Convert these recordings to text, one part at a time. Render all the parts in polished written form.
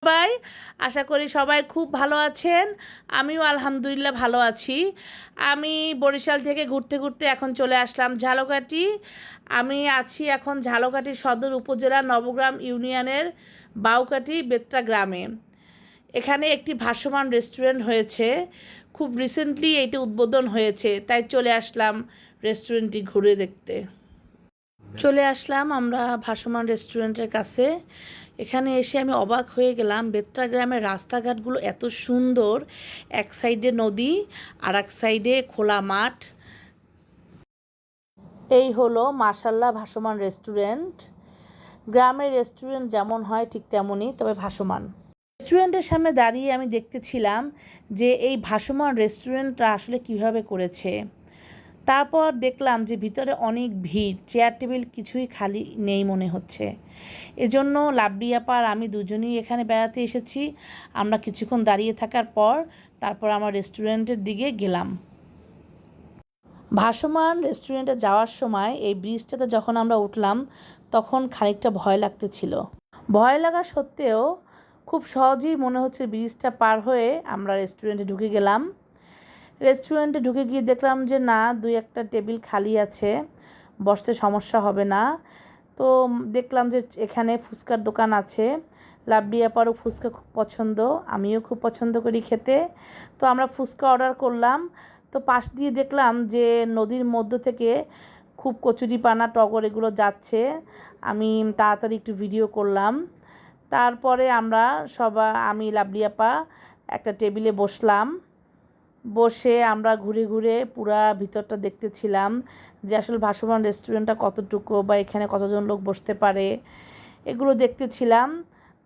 সবাই, আশা করি সবাই খুব ভালো আছেন। আমিও আলহামদুলিল্লাহ ভালো আছি। আমি বরিশাল থেকে ঘুরতে ঘুরতে এখন চলে আসলাম ঝালকাঠি। আমি আছি এখন ঝালকাঠি সদর উপজেলা নবগ্রাম ইউনিয়নের বাউকাঠি বেত্রা গ্রামে। এখানে একটি ভাসমান রেস্টুরেন্ট হয়েছে, খুব রিসেন্টলি এটি উদ্বোধন হয়েছে, তাই চলে আসলাম রেস্টুরেন্টটি ঘুরে দেখতে। চলে আসলাম আমরা ভাসমান রেস্টুরেন্টের কাছে। এখানে এসে আমি অবাক হয়ে গেলাম, বেত্রা গ্রামের রাস্তাঘাটগুলো এত সুন্দর, এক সাইডে নদী আর এক সাইডে খোলা মাঠ। এই হলো মাশাল্লাহ ভাসমান রেস্টুরেন্ট। গ্রামের রেস্টুরেন্ট যেমন হয় ঠিক তেমনই, তবে ভাসমান। রেস্টুরেন্টের সামনে দাঁড়িয়ে আমি দেখতেছিলাম যে এই ভাসমান রেস্টুরেন্টটা আসলে কিভাবে করেছে। তারপর দেখলাম যে ভিতরে অনেক ভিড়, চেয়ার টেবিল কিছুই খালি নেই মনে হচ্ছে। এজন্য লাভলি আপা আর আমি দুজনেই এখানে বেড়াতে এসেছি। আমরা কিছুক্ষণ দাঁড়িয়ে থাকার পর তারপর আমার রেস্টুরেন্টের দিকে গেলাম। ভাসমান রেস্টুরেন্টে যাওয়ার সময় এই ব্রিজটাতে যখন আমরা উঠলাম তখন খানিকটা ভয় লাগতেছিল। ভয় লাগা সত্ত্বেও খুব সহজেই মনে হচ্ছে ব্রিজটা পার হয়ে আমরা রেস্টুরেন্টে ঢুকে গেলাম। রেস্টুরেন্টে ঢুকে গিয়ে দেখলাম যে না, দুই একটা টেবিল খালি আছে, বসতে সমস্যা হবে না। তো দেখলাম যে এখানে ফুচকার দোকান আছে। লাভলি আপারও ফুচকা খুব পছন্দ, আমিও খুব পছন্দ করি খেতে। তো আমরা ফুচকা অর্ডার করলাম। তো পাশ দিয়ে দেখলাম যে নদীর মধ্য থেকে খুব কচুরিপানা টগর এগুলো যাচ্ছে। আমি তাড়াতাড়ি একটু ভিডিও করলাম। তারপরে আমি লাভলি আপা একটা টেবিলে বসলাম। বসে আমরা ঘুরে ঘুরে পুরা ভিতরটা দেখতেছিলাম যে আসলে ভাসমান রেস্টুরেন্টটা কতটুকু বা এখানে কতজন লোক বসতে পারে, এগুলো দেখতেছিলাম।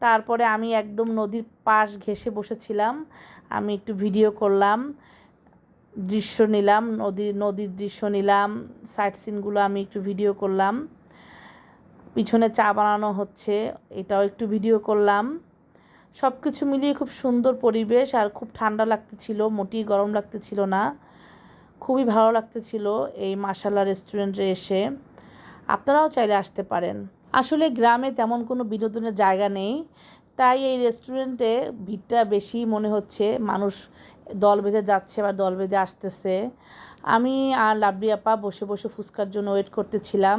তারপরে আমি একদম নদীর পাশ ঘেঁষে বসেছিলাম। আমি একটু ভিডিও করলাম, দৃশ্য নিলাম, নদীর দৃশ্য নিলাম, সাইট সিনগুলো আমি একটু ভিডিও করলাম। পিছনে চা বানানো হচ্ছে, এটাও একটু ভিডিও করলাম। সব কিছু মিলিয়ে খুব সুন্দর পরিবেশ, আর খুব ঠান্ডা লাগতেছিল, মোটেই গরম লাগতেছিল না। খুবই ভালো লাগতেছিল এই মাশাল্লাহ রেস্টুরেন্টে এসে। আপনারাও চাইলে আসতে পারেন। আসলে গ্রামে তেমন কোনো বিনোদনের জায়গা নেই, তাই এই রেস্টুরেন্টে ভিড়টা বেশি মনে হচ্ছে। মানুষ দল বেঁধে যাচ্ছে বা দল বেঁধে আসতেছে। আমি আর লাভলি আপা বসে বসে ফুচকার জন্য ওয়েট করতেছিলাম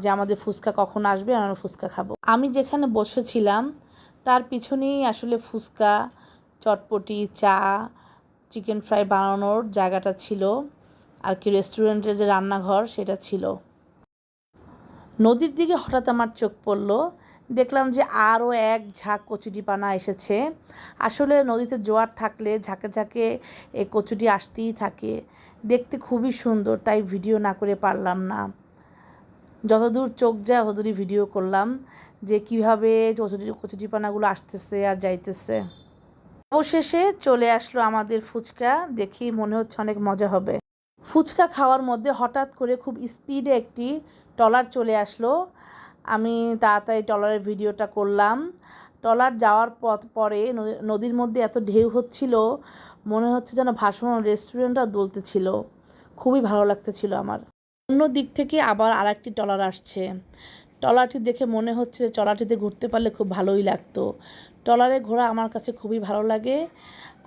যে আমাদের ফুচকা কখন আসবে, আমরা ফুচকা খাবো। আমি যেখানে বসেছিলাম তার পিছনেই আসলে ফুচকা, চটপটি, চা, চিকেন ফ্রাই বানানোর জায়গাটা ছিল, আর কি রেস্টুরেন্টের যে রান্নাঘর সেটা ছিল। নদীর দিকে হঠাৎ আমার চোখ পড়ল, দেখলাম যে আরও এক ঝাঁক কচুরিপানা এসেছে। আসলে নদীতে জোয়ার থাকলে ঝাঁকে ঝাঁকে এই কচুটি আসতেই থাকে, দেখতে খুবই সুন্দর, তাই ভিডিও না করে পারলাম না। যতদূর চোখ যায় ততদূরই ভিডিও করলাম যে কীভাবে কচুরিপানাগুলো আসতেছে আর যাইতেছে। অবশেষে চলে আসলো আমাদের ফুচকা, দেখেই মনে হচ্ছে অনেক মজা হবে। ফুচকা খাওয়ার মধ্যে হঠাৎ করে খুব স্পিডে একটি ট্রলার চলে আসলো। আমি তাড়াতাড়ি ট্রলারের ভিডিওটা করলাম। ট্রলার যাওয়ার পরে নদীর মধ্যে এত ঢেউ হচ্ছিল, মনে হচ্ছে যেন ভাসমান রেস্টুরেন্টটাও দুলতেছিল। খুবই ভালো লাগতেছিল আমার। অন্য দিক থেকে আবার আরেকটি ট্রলার আসছে। ট্রলারটি দেখে মনে হচ্ছে ট্রলারটিতে ঘুরতে পারলে খুব ভালোই লাগতো। ট্রলারে ঘোরা আমার কাছে খুবই ভালো লাগে,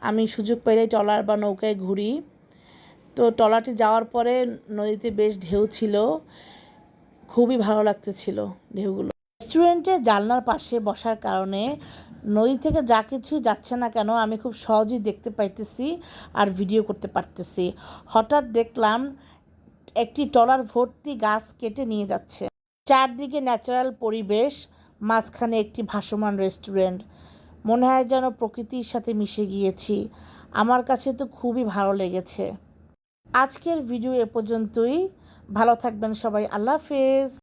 আমি সুযোগ পেলেই ট্রলার বা নৌকায় ঘুরি। তো ট্রলারটি যাওয়ার পরে নদীতে বেশ ঢেউ ছিল, খুবই ভালো লাগতেছিল ঢেউগুলো। রেস্টুরেন্টের জানলার পাশে বসার কারণে নদী থেকে যা কিছু যাচ্ছে না কেন আমি খুব সহজেই দেখতে পাইতেছি আর ভিডিও করতে পারতেছি। হঠাৎ দেখলাম একটি ট্রলার ভর্তি গাছ কেটে নিয়ে যাচ্ছে। চারদিকে ন্যাচারাল পরিবেশ, মাঝখানে একটি ভাসমান রেস্টুরেন্ট। মনে হয় যেন প্রকৃতির সাথে মিশে গিয়েছি। আমার কাছে তো খুবই ভালো লেগেছে। আজকের ভিডিও এ পর্যন্তই। ভালো থাকবেন সবাই। আল্লাহ হাফেজ।